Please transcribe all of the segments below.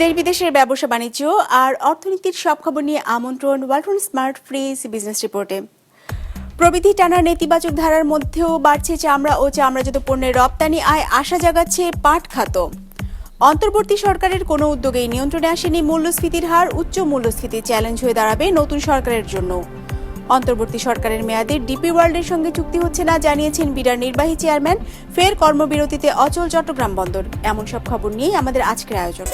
দেশ বিদেশের ব্যবসা বাণিজ্য আর অর্থনীতির সব খবর নিয়ে আমন্ত্রণ ওয়ালটন স্মার্ট ফ্রিজ বিজনেস রিপোর্টে। প্রবৃদ্ধি টানার নেতিবাচক ধারার মধ্যেও বাড়ছে চামড়া ও চামড়াজাত পণ্যের রপ্তানি আয়, আশা জাগাচ্ছে পাট খাত। অন্তর্বর্তী সরকারের কোনো উদ্যোগেই নিয়ন্ত্রণে আসেনি মূল্যস্ফীতির হার, উচ্চ মূল্যস্ফীতি চ্যালেঞ্জ হয়ে দাঁড়াবে নতুন সরকারের জন্য। অন্তর্বর্তী সরকারের মেয়াদে ডিপি ওয়ার্ল্ডের সঙ্গে চুক্তি হচ্ছে না, জানিয়েছেন বিডার নির্বাহী চেয়ারম্যান। ফের কর্মবিরতিতে অচল চট্টগ্রাম বন্দর। এমন সব খবর নিয়েই আমাদের আজকের আয়োজন।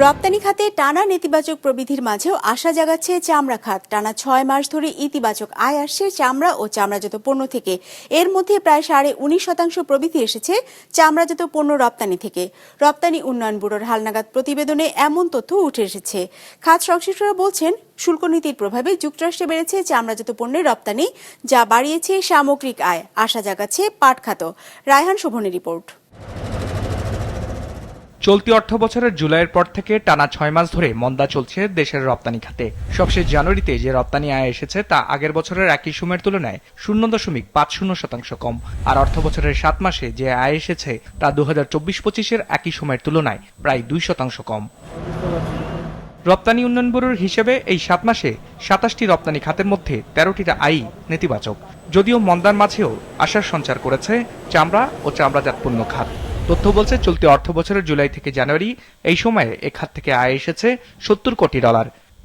রপ্তানি খাতে টানা নেতিবাচক প্রবৃদ্ধির মাঝেও আশা জাগাচ্ছে চামড়া খাত। টানা 6 মাস ধরে ইতিবাচক আয় আসছে চামড়া ও চামড়াজাত পণ্য থেকে। এর মধ্যে প্রায় 19.5% প্রবৃদ্ধি এসেছে চামড়াজাত পণ্য রপ্তানি থেকে। রপ্তানি উন্নয়ন ব্যুরোর হালনাগাদ প্রতিবেদনে এমন তথ্য উঠে এসেছে। খাত সংশ্লিষ্টরা বলছেন, শুল্ক নীতির প্রভাবে যুক্তরাষ্ট্রে বেড়েছে চামড়াজাত পণ্যের রপ্তানি, যা বাড়িয়েছে সামগ্রিক আয়। আশা জাগাচ্ছে পাট খাত। রায়হান শোভনের রিপোর্ট। চলতি অর্থ বছরের জুলাইয়ের পর থেকে টানা 6 মাস ধরে মন্দা চলছে দেশের রপ্তানি খাতে। সবশেষ জানুয়ারিতে যে রপ্তানি আয় এসেছে তা আগের বছরের একই সময়ের তুলনায় 0.50% কম। আর অর্থ বছরের 7 মাসে যে আয় এসেছে তা 2024-25-এর একই সময়ের তুলনায় প্রায় 2% কম। রপ্তানি উন্নয়ন ব্যুরোর হিসেবে এই 7 মাসে 27টি রপ্তানি খাতের মধ্যে 13টির আয়ই নেতিবাচক। যদিও মন্দার মাঝেও আশার সঞ্চার করেছে চামড়া ও চামড়াজাত পণ্য খাত। তথ্য বলছে, চলতি অর্থ বছরের জুলাই থেকে জানুয়ারি এই সময়ে এ খাত থেকে আয় এসেছে $70 কোটি।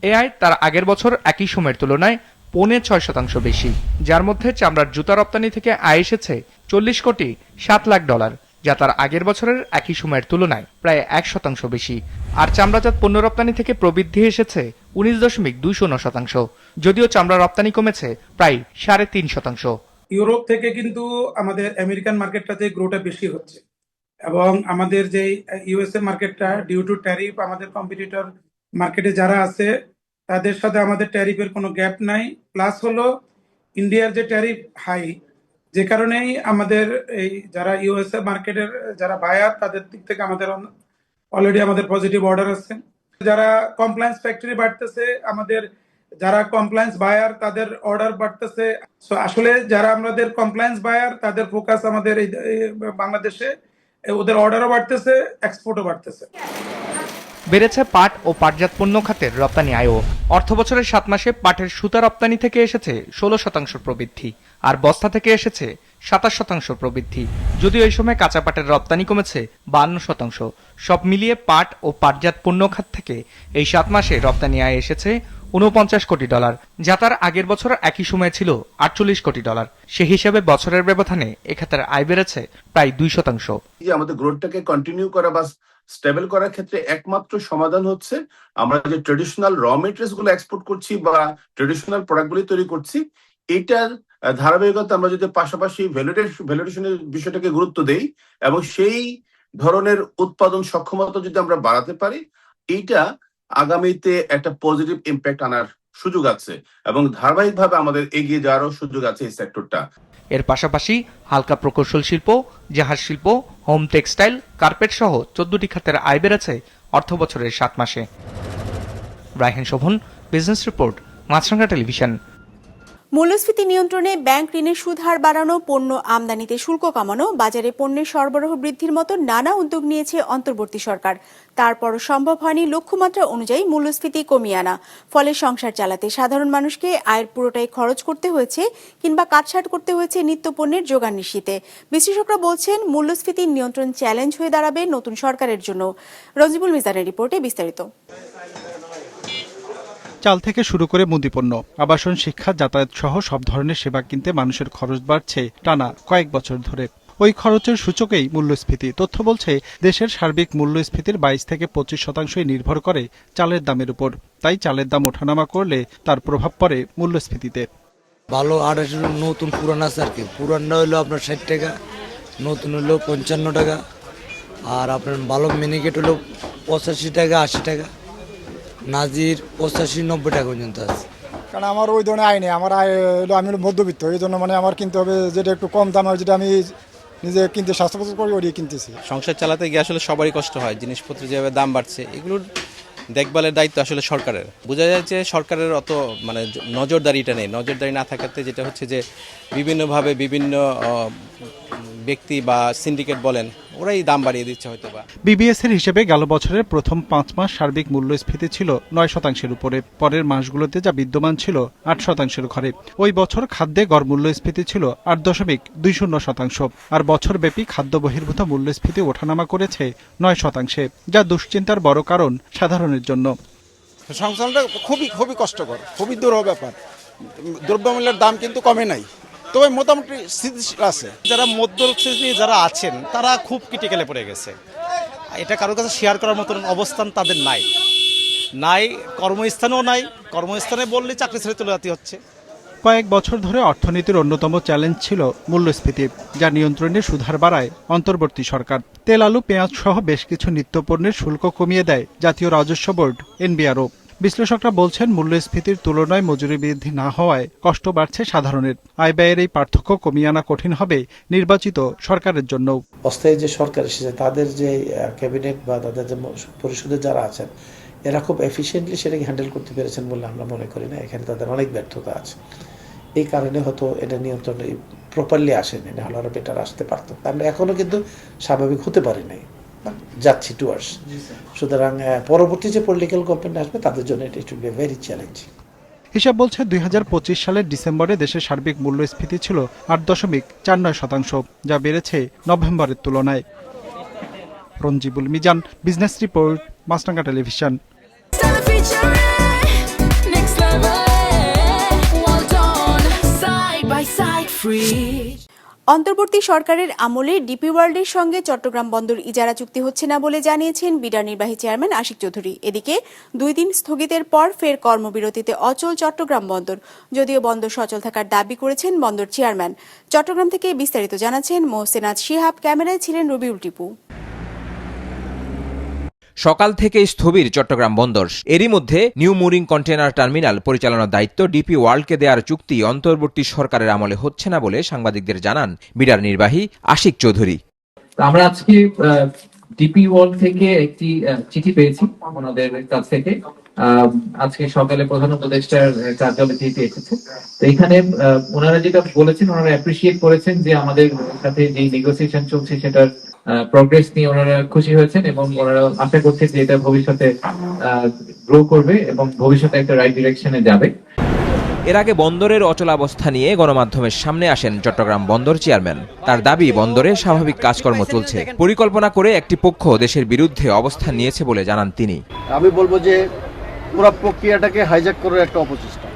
এ আয় তার আগের বছর একই সময়ের তুলনায় 6.5% বেশি, যার মধ্যে চামড়ার জুতা রপ্তানি থেকে আয় এসেছে $40.7 লাখ, যা তার আগের বছরের একই সময়ের তুলনায় প্রায় 1% বেশি। আর চামড়াজাত পণ্য রপ্তানি থেকে প্রবৃদ্ধি এসেছে 19.20%, যদিও চামড়া রপ্তানি কমেছে প্রায় 3.5%। ইউরোপ থেকে কিন্তু আমাদের আমেরিকান মার্কেটটাতে গ্রোটা বেশি হচ্ছে, এবং আমাদের যে ইউএসএ মার্কেটটা ডিউ টু ট্যারিফ, আমাদের কম্পিটিটর মার্কেটে যারা আছে তাদের সাথে আমাদের ট্যারিফের কোনো গ্যাপ নাই। প্লাস হলো ইন্ডিয়ার যে ট্যারিফ হাই, যে কারণেই আমাদের এই যারা ইউএসএ মার্কেটের যারা বায়ার তাদের দিক থেকে আমাদের অলরেডি আমাদের পজিটিভ অর্ডার আছে। যারা কমপ্লায়েন্স ফ্যাক্টরি বাড়তেছে, আমাদের যারা কমপ্লায়েন্স বায়ার তাদের অর্ডার বাড়তেছে। সো আসলে যারা আমাদের কমপ্লায়েন্স বায়ার তাদের ফোকাস আমাদের এই বাংলাদেশে, ওদের অর্ডারও বাড়তেছে, এক্সপোর্টও বাড়তেছে। বেড়েছে পাট ও পাটজাত পণ্য খাতের রপ্তানি আয়ও। অর্থ বছরের 7 মাসে পাটের সুতা রপ্তানি থেকে এসেছে 16% প্রবৃদ্ধি, আর বস্তা থেকে এসেছে 27% প্রবৃদ্ধি। যদিও এই সময় কাঁচা পাটের রপ্তানি কমেছে 52%। সব মিলিয়ে পাট ও পাটজাত পণ্য খাত থেকে এই 7 মাসে রপ্তানি আয় এসেছে $49 কোটি, যা তার আগের বছর একই সময়ে ছিল $48 কোটি। সে হিসেবে বছরের ব্যবধানে এ খাতের আয় বেড়েছে প্রায় 2%। আমাদের গ্রোথটাকে কন্টিনিউ করা বা স্টেবল করার ক্ষেত্রে একমাত্র সমাধান হচ্ছে আমরা যে ট্রেডিশনাল র মেটেরিয়ালস গুলো এক্সপোর্ট করছি বা ট্রেডিশনাল প্রোডাক্ট গুলি তৈরি করছি, এইটার ধারাবাহিকতা আমরা যদি পাশাপাশি ভ্যালিডেশনের বিষয়টাকে গুরুত্ব দেই এবং সেই ধরনের উৎপাদন সক্ষমতা যদি আমরা বাড়াতে পারি, এইটা আগামীতে একটা পজিটিভ ইম্প্যাক্ট আনার সুযোগ আছে এবং ধারাবাহিকভাবে আমাদের এগিয়ে যাওয়ারও সুযোগ আছে এই সেক্টরটা। এর পাশাপাশি হালকা প্রকৌশল শিল্প, জাহাজ শিল্প, হোম টেক্সটাইল, কার্পেট সহ 14টি খাতের আয় বেড়েছে অর্থ বছরের 7 মাসে। রায়হান শোভন, বিজনেস রিপোর্ট, মাছরাঙা টেলিভিশন। মূল্যস্ফীতি নিয়ন্ত্রণে ব্যাংক ঋণের সুদ হার বাড়ানো, পণ্য আমদানিতে শুল্ক কমানো, বাজারে পণ্যের সরবরাহ বৃদ্ধির মতো নানা উদ্যোগ নিয়েছে অন্তর্বর্তী সরকার। তারপরও সম্ভব হয়নি লক্ষ্যমাত্রা অনুযায়ী মূল্যস্ফীতি কমিয়ে আনা। ফলে সংসার চালাতে সাধারণ মানুষকে আয়ের পুরোটাই খরচ করতে হয়েছে কিংবা কাটছাঁট করতে হয়েছে নিত্যপণ্যের যোগান নিশ্চিতে। বিশ্লেষকরা বলছেন, মূল্যস্ফীতি নিয়ন্ত্রণ চ্যালেঞ্জ হয়ে দাঁড়াবে নতুন সরকারের জন্য। রঞ্জিবুল মিজানের রিপোর্টে বিস্তারিত। চাল থেকে শুরু করে মুদিপণ্য, আবাসন, শিক্ষা, যাতায়াত সহ সব ধরনের সেবা কিনতে মানুষের খরচ বাড়ছে টানা কয়েক বছর ধরে। ওই খরচের সূচকেই মূল্যস্ফীতি। তথ্য বলছে, দেশের সার্বিক মূল্যস্ফীতির 22 থেকে 25% নির্ভর করে চালের দামের উপর। তাই চালের দাম ওঠানামা করলে তার প্রভাব পড়ে মূল্যস্ফীতিতে। ভালো 28 নতুন পুরান আছে আর কি। পুরানটা হইলো আপনার 60 টাকা, নতুন হইলো 55 টাকা, আর আপনার ভালো মিনিকেট হইলো 85 টাকা, 80 টাকা, নাজির 85-90 টাকা পর্যন্ত আছে। কারণ আমার ওই ধরনের আয় নেই, আমার আয় হলো আমি মধ্যবিত্ত, এই জন্য মানে আমার কিনতে হবে যেটা একটু কম দাম হয়, যেটা আমি নিজে কিনতে স্বাস্থ্যপ্রদ করি ওই কিনতেছি। সংসার চালাতে গিয়ে আসলে সবারই কষ্ট হয়, জিনিসপত্র যেভাবে দাম বাড়ছে এগুলোর দেখভালের দায়িত্ব আসলে সরকারের। বোঝা যায় যে সরকারের অত মানে নজরদারিটা নেই। নজরদারি না থাকাতে যেটা হচ্ছে যে বিভিন্নভাবে বিভিন্ন ব্যক্তি বা সিন্ডিকেট বলেন ওরাই দাম বাড়িয়ে দিচ্ছে হয়তো বা। বিবিএস এর হিসেবে গেল বছরের প্রথম ৫ মাস সার্বিক মূল্যস্ফীতি ছিল ৯% উপরে, পরের মাসগুলোতে যা বিদ্যমান ছিল ৮% ঘরে। ওই বছর খাদ্যে গড় মূল্যস্ফীতি ছিল ৮.২০%, আর বছরব্যাপী খাদ্য বহির্ভূত মূল্যস্ফীতি ওঠানামা করেছে ৯%, যা দুশ্চিন্তার বড় কারণ সাধারণের জন্য। সংসারটা খুবই কষ্টকর, খুবই দুরূহ ব্যাপার। দ্রব্যমূল্যের দাম কিন্তু কমে নাই, তবে মোটামুটি স্থিতিশীল আছে। যারা মধ্য শ্রেণী যারা আছেন তারা খুব ক্রিটিক্যালে পড়ে গেছে। এটা কারোর কাছে শেয়ার করার মতন অবস্থান তাদের নাই, কর্মস্থানেও নাই। কর্মস্থানে বললে চাকরি ছেড়ে চলে যেতে হচ্ছে। কয়েক বছর ধরে অর্থনীতির অন্যতম চ্যালেঞ্জ ছিল মূল্যস্ফীতি, যা নিয়ন্ত্রণে সুধার বাড়ায় অন্তর্বর্তী সরকার। তেল, আলু, পেঁয়াজ সহ বেশ কিছু নিত্যপণ্যের শুল্ক কমিয়ে দেয় জাতীয় রাজস্ব বোর্ড এনবিআরও। বিশ্লেষকরা বলছেন, মূল্যস্ফীতির তুলনায় মজুরি বৃদ্ধি না হওয়ায় কষ্ট বাড়ছে সাধারণের। আয় ব্যয়ের এই পার্থক্য কমিয়ে আনা কঠিন হবে নির্বাচিত সরকারের জন্য। অস্থায়ী যে সরকার এসেছে তাদের যে ক্যাবিনেট বা তাদের যে পরিষদে যারা আছেন এরা খুব এফিসিয়েন্টলি সেটাকে হ্যান্ডেল করতে পেরেছেন বলে আমরা মনে করি না। এখানে তাদের অনেক ব্যর্থতা আছে, এই কারণে হয়তো এটা নিয়ন্ত্রণে প্রপারলি আসেনি, না হলে আরো বেটার আসতে পারতো। আমরা এখনো কিন্তু স্বাভাবিক হতে পারি নাই, যাচ্ছি টুয়ার্ডস। সুতরাং পরবর্তী যে পলিটিক্যাল গভর্নমেন্ট আসবে তাদের জন্য এটা it will be very challenging. হিসাব বলছে ২০২৫ সালের ডিসেম্বরে দেশের সার্বিক মূল্যস্ফীতি ছিল ৮.৪৯%, যা বেড়েছে নভেম্বরের তুলনায়। রঞ্জিবুল মিজান, বিজনেস রিপোর্ট, মাছরাঙা টেলিভিশন। অন্তর্বর্তী সরকারের আমলে ডিপি ওয়ার্ল্ডের সঙ্গে চট্টগ্রাম বন্দর ইজারা চুক্তি হচ্ছে না বলে জানিয়েছেন বিডার নির্বাহী চেয়ারম্যান আশিক চৌধুরী। এদিকে 2 দিন স্থগিতের পর ফের কর্মবিরতিতে অচল চট্টগ্রাম বন্দর, যদিও বন্দর সচল থাকার দাবি করেছেন বন্দর চেয়ারম্যান। চট্টগ্রাম থেকে বিস্তারিত জানাচ্ছেন মোহসেনাজ শিহাব, ক্যামেরায় ছিলেন রবিউল টিপু। সকাল থেকে স্থবির চট্টগ্রাম বন্দর। এরই মধ্যে নিউ মুরিং কন্টেনার টার্মিনাল পরিচালনার দায়িত্ব ডিপি ওয়ার্ল্ডকে দেওয়ার চুক্তি অন্তর্বর্তী সরকারের আমলে হচ্ছে না বলে সাংবাদিকদের জানান বিডার নির্বাহী আশিক চৌধুরী। আমরা আজকে ডিপি ওয়ার্ল্ড থেকে একটি চিঠি পেয়েছি ওনাদের কাছ থেকে। আজকে সকালে প্রধান উপদেষ্টার কার্যালয় থেকে এসেছে। তো এখানে ওনারা যেটা বলেছেন, ওনারা অ্যাপ্রিসিয়েট করেছেন যে আমাদের সাথে যে নেগোসিয়েশন চলছে সেটার প্রগ্রেস নিয়ে ওনারা খুশি হয়েছেন এবং ওনারা আশা করছেন যে এটা ভবিষ্যতে গ্রো করবে এবং ভবিষ্যতে একটা রাইট ডিরেকশনে যাবে। এর আগে বন্দরের অচলাবস্থা নিয়ে গণমাধ্যমের সামনে আসেন চট্টগ্রাম বন্দর চেয়ারম্যান। তার দাবি, বন্দরে স্বাভাবিক কাজকর্ম চলছে। পরিকল্পনা করে একটি পক্ষ দেশের বিরুদ্ধে অবস্থান নিয়েছে বলে জানান তিনি। আমি বলবো যে পুরো প্রক্রিয়াটাকে হাইজ্যাক করার একটা অপচেষ্টা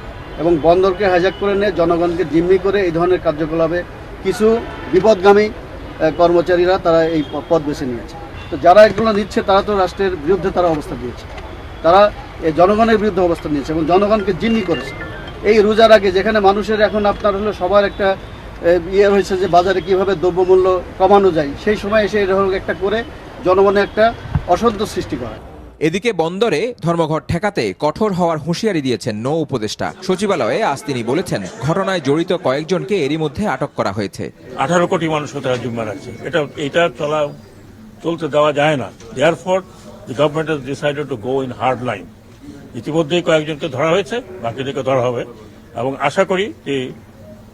এবং বন্দরকে হাইজ্যাক করে নিয়ে জনগণকে জিম্মি করে এই ধরনের কার্যকলাপে কিছু বিপদগামী কর্মচারীরা তারা এই পথ বেছে নিয়েছে। তো যারা এগুলো নিচ্ছে তারা তো রাষ্ট্রের বিরুদ্ধে তারা অবস্থান নিয়েছে, তারা এই জনগণের বিরুদ্ধে অবস্থান নিয়েছে এবং জনগণকে জিম্মি করেছে। এই রোজার আগে যেখানে মানুষের এখন আপনার হলো সবার একটা ইয়ে হয়েছে যে বাজারে কিভাবে দ্রব্যমূল্য কমানো যায়, সেই সময় এসে এরকম একটা করে জনগণের একটা অসন্তোষ সৃষ্টি করা। এদিকে বন্দরে ধর্মঘট ঠেকাতে কঠোর হওয়ার হুঁশিয়ারি দিয়েছেন নৌ উপদেষ্টা। সচিবালয়ে আজ তিনি বলেছেন, ঘটনায় জড়িত কয়েকজনকে এরই মধ্যে আটক করা হয়েছে। 18 কোটি মানুষকে তারা জিম্মা রাখছে, এটা চলতে দেওয়া যায় না। Therefore the government has decided to go in hard line. ইতিমধ্যেই কয়েকজনকে ধরা হয়েছে, বাকিদেরকে ধরা হবে এবং আশা করি যে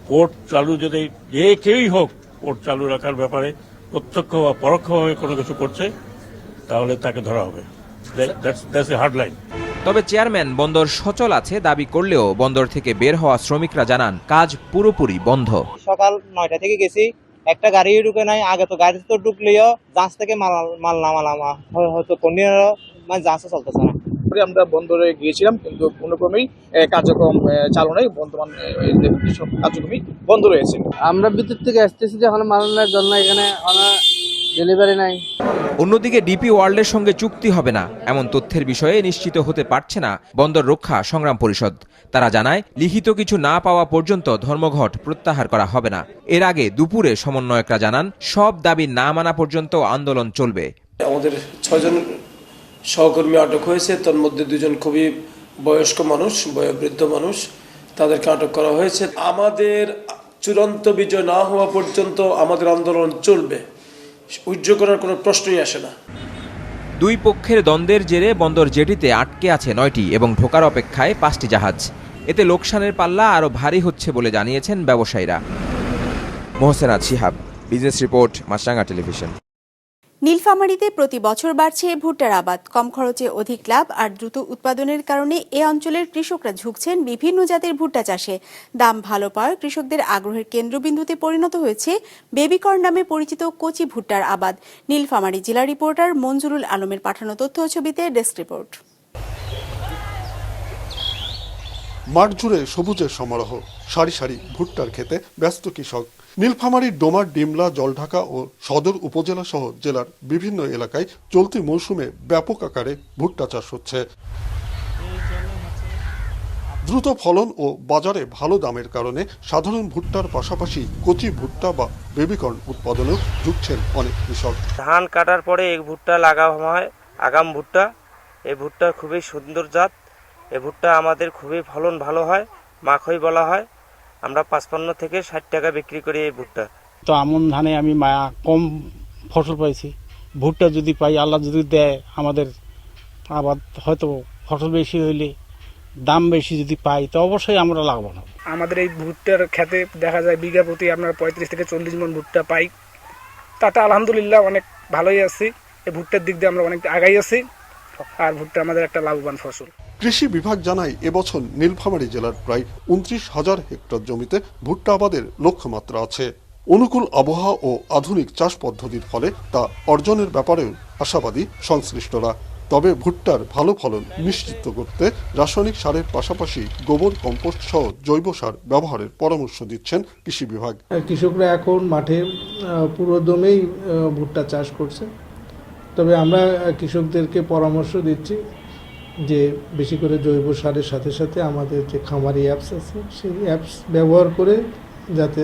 পোর্ট চালু যদি যে কেউই হোক পোর্ট চালু রাখার ব্যাপারে প্রত্যক্ষ বা পরোক্ষভাবে কোনো কিছু করছে তাহলে তাকে ধরা হবে। That's a hard line. তবে চেয়ারম্যান বন্দর সচল আছে দাবি করলেও বন্দর থেকে বের হওয়া শ্রমিকরা জানান, কাজ পুরোপুরি বন্ধ। সকাল 9টা থেকে গেছি, একটা গাড়ি ঢুকে নাই। আগে তো গাড়ি তো ঢুকলেও জাহাজ থেকে মাল নামালামা হয়তো কন্টেনার মানে জাহাজ চলতেছে না। আমরা বন্দরে গিয়েছিলাম কিন্তু কোনোক্রমেই কার্যক্রম চালু নেই, বর্তমান সব কার্যক্রমই বন্ধ রয়েছে। আমরা ভিতর থেকে আসতেছি যে এখন মালার জন্য এখানে ডেলিভারি নাই। অন্যদিকে ডিপি ওয়ার্ল্ডের সঙ্গে চুক্তি হবে না এমন তথ্যের বিষয়ে নিশ্চিত হতে পারছে না বন্দর রক্ষা সংগ্রাম পরিষদ। তারা জানায়, লিখিত কিছু না পাওয়া পর্যন্ত ধর্মঘট প্রত্যাহার করা হবে না। এর আগে দুপুরে সমন্বয়করা জানান, সব দাবি না মানা পর্যন্ত আন্দোলন চলবে। আমাদের 6 জন সহকর্মী আটক হয়েছে, তার মধ্যে 2 জন খুবই বয়স্ক মানুষ, বয়োবৃদ্ধ মানুষ, তাদেরকে আটক করা হয়েছে। আমাদের চূড়ান্ত বিজয় না হওয়া পর্যন্ত আমাদের আন্দোলন চলবে, উইথড্র করার কোনো প্রশ্নই আসে না। দুই পক্ষের দ্বন্দ্বের জেরে বন্দর জেটিতে আটকে আছে 9টি এবং ঢোকার অপেক্ষায় 5টি জাহাজ। এতে লোকসানের পাল্লা আরও ভারী হচ্ছে বলে জানিয়েছেন ব্যবসায়ীরা। মোহসেনাত শিহাব, বিজনেস রিপোর্ট, মাছরাঙা টেলিভিশন। নীলফামারীতে প্রতি বছর বাড়ছে ভুট্টার আবাদ। কম খরচে অধিক লাভ আর দ্রুত উৎপাদনের কারণে এ অঞ্চলের কৃষকরা ঝুঁকছেন বিভিন্ন জাতের ভুট্টা চাষে। দাম ভালো পাওয়ায় কৃষকদের আগ্রহের কেন্দ্রবিন্দুতে পরিণত হয়েছে বেবিকর্ন নামে পরিচিত কচি ভুট্টার আবাদ। নীলফামারী জেলা রিপোর্টার মঞ্জুরুল আলমের পাঠানো তথ্য ও ছবিতে ডেস্ক রিপোর্ট। মাঠ জুড়ে সবুজের সমারোহ, সারি সারি ভুট্টার খেতে ব্যস্ত কৃষক। নীলফামারীর ডোমার, ডিমলা, জলঢাকা ও সদর উপজেলা সহ জেলার বিভিন্ন এলাকায় চলতি মৌসুমে ব্যাপক আকারে ভুট্টা চাষ হচ্ছে। দ্রুত ফলন ও বাজারে ভালো দামের কারণে সাধারণ ভুট্টার পাশাপাশি কচি ভুট্টা বা বেবিকর্ন উৎপাদনেও ঝুঁকছেন অনেক কৃষক। ধান কাটার পরে এই ভুট্টা লাগানো হয় আগাম ভুট্টা। এই ভুট্টা খুবই সুন্দর জাত। এই ভুট্টা আমাদের খুবই ফলন ভালো হয়, মাখই বলা হয়। আমরা 55 থেকে 60 টাকা বিক্রি করি এই ভুট্টা। তো আমন ধানে আমি কম ফসল পাইছি, ভুট্টা যদি পাই, আল্লাহ যদি দেয়, আমাদের আবাদ হয়তো ফসল বেশি হইলে, দাম বেশি যদি পাই, তো অবশ্যই আমরা লাভবান হব। আমাদের এই ভুট্টার খেতে দেখা যায় বিঘা প্রতি আপনার 35 থেকে 40 মণ ভুট্টা পাই। তাতে আলহামদুলিল্লাহ অনেক ভালোই আছি। এই ভুট্টার দিক দিয়ে আমরা অনেক আগাই আছি, আর ভুট্টা আমাদের একটা লাভবান ফসল। কৃষি বিভাগ জানায় এবছর নীলফামারী জেলার প্রায় 29,000 হেক্টর জমিতে ভুট্টা আবাদের লক্ষ্যমাত্রা আছে। অনুকূল আবহাওয়া ও আধুনিক চাষ পদ্ধতির ফলে তা অর্জনের ব্যাপারেও আশাবাদী সংশ্লিষ্টরা। তবে ভুট্টার ভালো ফলন নিশ্চিত করতে রাসায়নিক সারের পাশাপাশি গোবর, কম্পোস্ট সহ জৈব সার ব্যবহারের পরামর্শ দিচ্ছেন কৃষি বিভাগ। কৃষকরা এখন মাঠে পুরোদমেই ভুট্টা চাষ করছে। তবে আমরা কৃষকদেরকে পরামর্শ দিচ্ছি যে বেশি করে জৈব সারের সাথে সাথে আমাদের যে খামারি অ্যাপস আছে সেই অ্যাপস ব্যবহার করে যাতে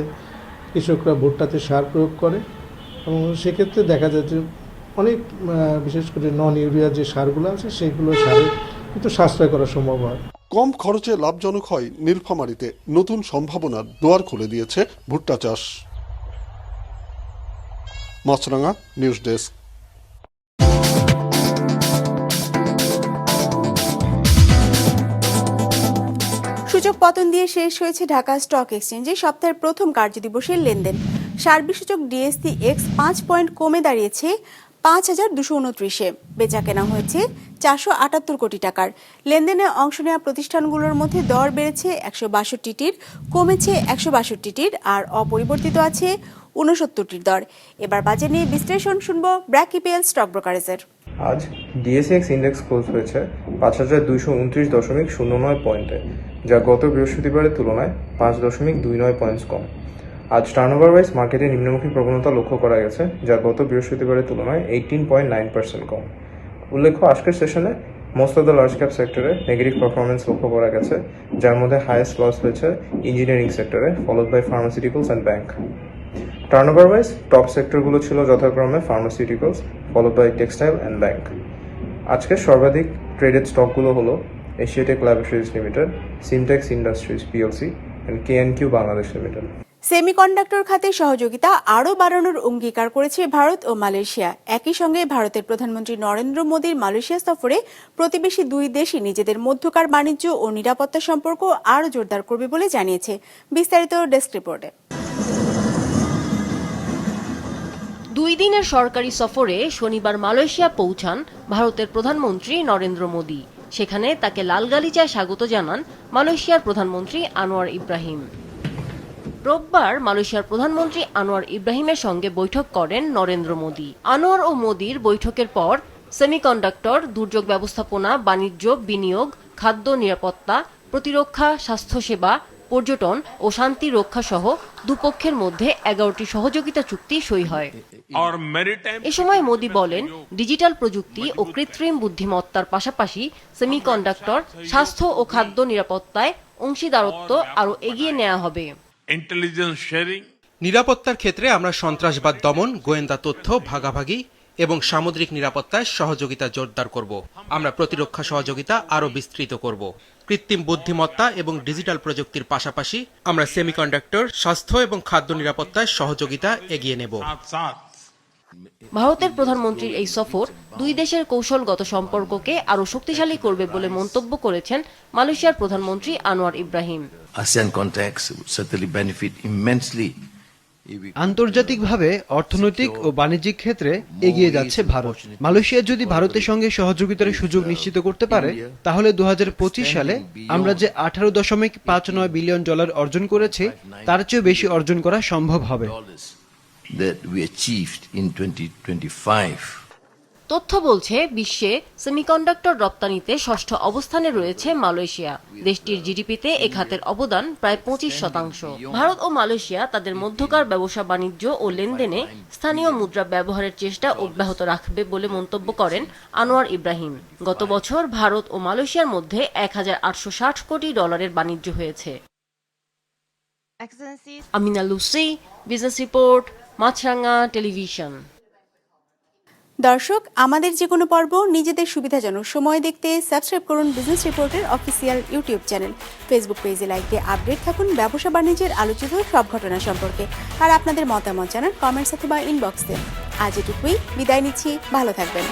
কৃষকরা ভুট্টাতে সার প্রয়োগ করে, এবং সেক্ষেত্রে দেখা যায় যে অনেক বিশেষ করে নন ইউরিয়া যে সারগুলো আছে সেগুলো সারে একটু সাশ্রয় করা সম্ভব হয়। কম খরচে লাভজনক হয় নীলফামারীতে নতুন সম্ভাবনার দুয়ার খুলে দিয়েছে ভুট্টা চাষ। মাছরাঙা নিউজ ডেস্ক। সূচক পতন দিয়ে শেষ হয়েছে ঢাকা স্টক এক্সচেঞ্জে সপ্তাহের প্রথম কার্যদিবসের লেনদেন। সার্বিক সূচক ডিএসসি এক্স 5 পয়েন্ট কমে দাঁড়িয়েছে 5,229-এ। বেচা কেনা হয়েছে 478 কোটি টাকার। লেনদেনে অংশ নেওয়া প্রতিষ্ঠানগুলোর মধ্যে দর বেড়েছে 162টির, কমেছে 162টির, আর অপরিবর্তিত আছে 69টির দর। এবার বাজার নিয়ে বিশ্লেষণ শুনবো ব্র্যাক ইপিএল স্টক ব্রোকারেজের। আজ ডিএসএক্স ইন্ডেক্স ক্লোজ হয়েছে 5,229.09 পয়েন্টে, যা গত বৃহস্পতিবারের তুলনায় 5.29 পয়েন্টস কম। আজ টার্নওভার ওয়াইজ মার্কেটে নিম্নমুখী প্রবণতা লক্ষ্য করা গেছে, যা গত বৃহস্পতিবারের তুলনায় 18.9% কম। উল্লেখ্য, আজকের সেশনে most of the large cap সেক্টরে নেগেটিভ পারফরমেন্স লক্ষ্য করা গেছে, যার মধ্যে হাইয়েস্ট লস হয়েছে ইঞ্জিনিয়ারিং সেক্টরে, followed by pharmaceuticals and bank. Turnover wise top সেক্টরগুলো ছিল যথাক্রমে pharmaceuticals, followed by textile and bank. আজকের সর্বাধিক ট্রেডেড স্টকগুলো হলো Asiatic Laboratories Limited, Simtex Industries PLC and K N Q Bangladesh Limited. Semiconductor খাতে সহযোগিতা আরও বাড়ানোর অঙ্গীকার করেছে ভারত ও মালয়েশিয়া। একই সঙ্গে ভারতের প্রধানমন্ত্রী নরেন্দ্র মোদীর মালয়েশিয়া সফরে প্রতিবেশী দুই দেশই নিজেদের মধ্যকার বাণিজ্য ও নিরাপত্তা সম্পর্ক আরও জোরদার করবে বলে জানিয়েছে। বিস্তারিত ডেস্ক রিপোর্টে। 2 দিনের সরকারি সফরে শনিবার মালয়েশিয়া পৌঁছান ভারতের প্রধানমন্ত্রী নরেন্দ্র মোদী। সেখানে তাকে লাল গালিচায় স্বাগত জানান মালয়েশিয়ার প্রধানমন্ত্রী আনোয়ার ইব্রাহিম। রোববার মালয়েশিয়ার প্রধানমন্ত্রী আনোয়ার ইব্রাহিমের সঙ্গে বৈঠক করেন নরেন্দ্র মোদী। আনোয়ার ও মোদীর বৈঠকের পর সেমিকন্ডাক্টর, দুর্যোগ ব্যবস্থাপনা, বাণিজ্য, বিনিয়োগ, খাদ্য নিরাপত্তা, প্রতিরক্ষা, স্বাস্থ্যসেবা, পর্যটন ও শান্তি রক্ষা সহ দুপক্ষের মধ্যে 11টি সহযোগিতা চুক্তি সই হয়। এ সময় মোদী বলেন, ডিজিটাল প্রযুক্তি ও কৃত্রিম বুদ্ধিমত্তার পাশাপাশি সেমিকন্ডাক্টর, স্বাস্থ্য ও খাদ্য নিরাপত্তায় অংশীদারত্ব আরও এগিয়ে নেওয়া হবে। নিরাপত্তার ক্ষেত্রে আমরা সন্ত্রাসবাদ দমন, গোয়েন্দা তথ্য ভাগাভাগি এবং সামুদ্রিক নিরাপত্তায় সহযোগিতা জোরদার করব। আমরা প্রতিরক্ষা সহযোগিতা আরও বিস্তৃত করব। কৃত্রিম বুদ্ধিমত্তা এবং ডিজিটাল প্রযুক্তির পাশাপাশি আমরা সেমিকন্ডাক্টর, স্বাস্থ্য এবং খাদ্য নিরাপত্তায় সহযোগিতা এগিয়ে নেব। ভারতের প্রধানমন্ত্রীর এই সফর দুই দেশের কৌশলগত সম্পর্ককে আরও শক্তিশালী করবে বলে মন্তব্য করেছেন মালয়েশিয়ার প্রধানমন্ত্রী Anwar Ibrahim. ASEAN contacts would certainly benefit immensely. আন্তর্জাতিকভাবে অর্থনৈতিক ও বাণিজ্যিক ক্ষেত্রে এগিয়ে যাচ্ছে ভারত। মালয়েশিয়া যদি ভারতের সঙ্গে সহযোগিতার সুযোগ নিশ্চিত করতে পারে, তাহলে 2025 সালে আমরা যে $18.59 বিলিয়ন অর্জন করেছি, তার চেয়ে বেশি অর্জন করা সম্ভব হবে। That we achieved in 2025. তথ্য বলছে বিশ্বে সেমিকন্ডাক্টর রপ্তানিতে ষষ্ঠ অবস্থানে রয়েছে মালয়েশিয়া। দেশটির জিডিপিতে এ খাতের অবদান প্রায় 25%। ভারত ও মালয়েশিয়া তাদের মধ্যকার ব্যবসা বাণিজ্য ও লেনদেনে স্থানীয় মুদ্রা ব্যবহারের চেষ্টা অব্যাহত রাখবে বলে মন্তব্য করেন আনোয়ার ইব্রাহিম। গত বছর ভারত ও মালয়েশিয়ার মধ্যে $1,860 কোটি বাণিজ্য হয়েছে। আমিনা লুসি, বিজনেস রিপোর্ট, মাছরাঙা টেলিভিশন। দর্শক, আমাদের যে কোনো পর্ব নিজেদের সুবিধাজনক সময় দেখতে সাবস্ক্রাইব করুন বিজনেস রিপোর্টের অফিসিয়াল ইউটিউব চ্যানেল। ফেসবুক পেজে লাইক দিয়ে আপডেট থাকুন ব্যবসা বাণিজ্যের আলোচিত সব ঘটনা সম্পর্কে। আর আপনাদের মতামত জানান কমেন্টস অথবা ইনবক্স দেন। আজ এটুকুই, বিদায় নিচ্ছি, ভালো থাকবেন।